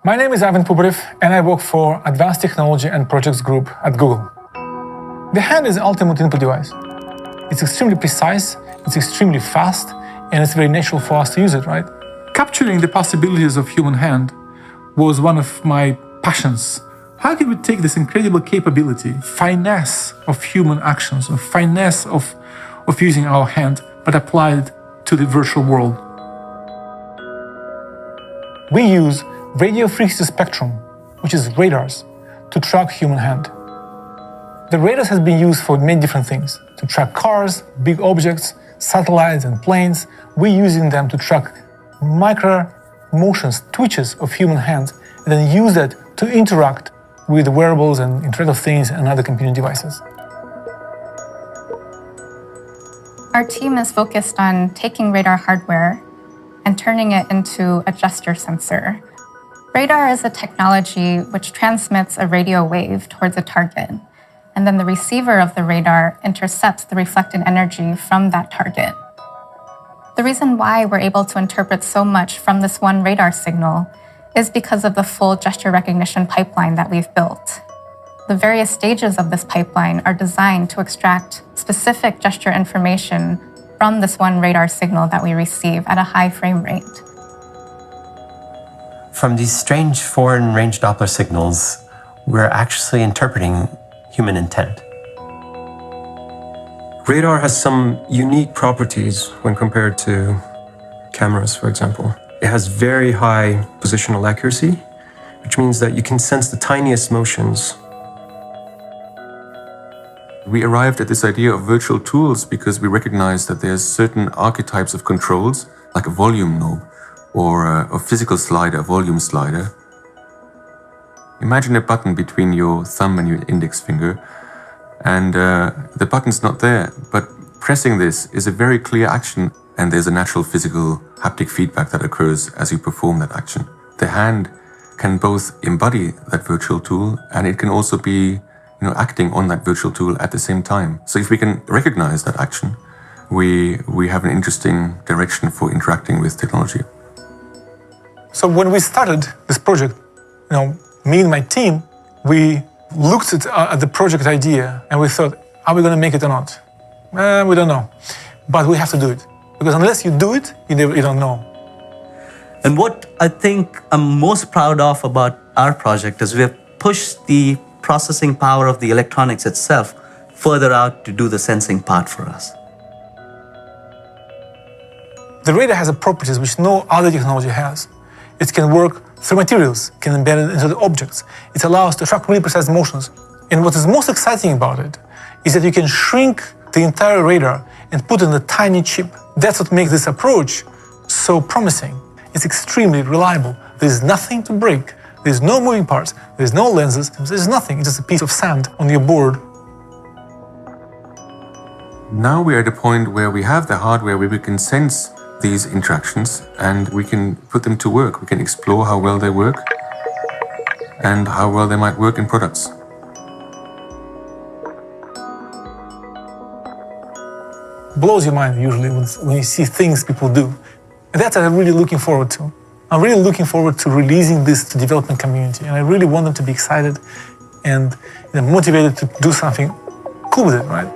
My name is Ivan Pubarev, and I work for Advanced Technology and Projects Group at Google. The hand is the ultimate input device. It's extremely precise, it's extremely fast, and it's very natural for us to use it, right? Capturing the possibilities of human hand was one of my passions. How can we take this incredible capability, finesse of human actions, a finesse of using our hand, but apply it to the virtual world? We use radio frequency spectrum, which is radars, to track human hand. The radars has been used for many different things, to track cars, big objects, satellites and planes. We're using them to track micro motions, twitches of human hands, and then use that to interact with wearables and Internet of Things and other computing devices. Our team is focused on taking radar hardware and turning it into a gesture sensor. Radar is a technology which transmits a radio wave towards a target, and then the receiver of the radar intercepts the reflected energy from that target. The reason why we're able to interpret so much from this one radar signal is because of the full gesture recognition pipeline that we've built. The various stages of this pipeline are designed to extract specific gesture information from this one radar signal that we receive at a high frame rate. From these strange foreign range Doppler signals, we're actually interpreting human intent. Radar has some unique properties when compared to cameras, for example. It has very high positional accuracy, which means that you can sense the tiniest motions. We arrived at this idea of virtual tools because we recognized that there's certain archetypes of controls, like a volume knob or a physical slider, a volume slider. Imagine a button between your thumb and your index finger, and the button's not there, but pressing this is a very clear action, and there's a natural physical haptic feedback that occurs as you perform that action. The hand can both embody that virtual tool, and it can also be acting on that virtual tool at the same time. So if we can recognize that action, we have an interesting direction for interacting with technology. So when we started this project, me and my team, we looked at the project idea and we thought, are we going to make it or not? We don't know, but we have to do it. Because unless you do it, you don't know. And what I think I'm most proud of about our project is we have pushed the processing power of the electronics itself further out to do the sensing part for us. The radar has properties which no other technology has. It can work through materials, can embed it into the objects. It allows to track really precise motions. And what is most exciting about it is that you can shrink the entire radar and put in a tiny chip. That's what makes this approach so promising. It's extremely reliable. There's nothing to break. There's no moving parts. There's no lenses. There's nothing. It's just a piece of sand on your board. Now we're at a point where we have the hardware where we can sense these interactions and we can put them to work. We can explore how well they work and how well they might work in products. Blows your mind usually when you see things people do. And that's what I'm really looking forward to. I'm really looking forward to releasing this to the development community, and I really want them to be excited and motivated to do something cool with it, right?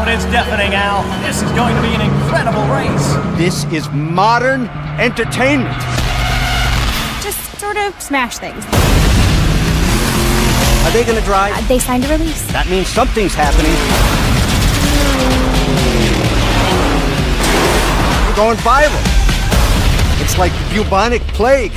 crowd is deafening, Al. This is going to be an incredible race. This is modern entertainment. Just sort of smash things. Are they going to drive? They signed a release. That means something's happening. We're going viral. It's like the bubonic plague.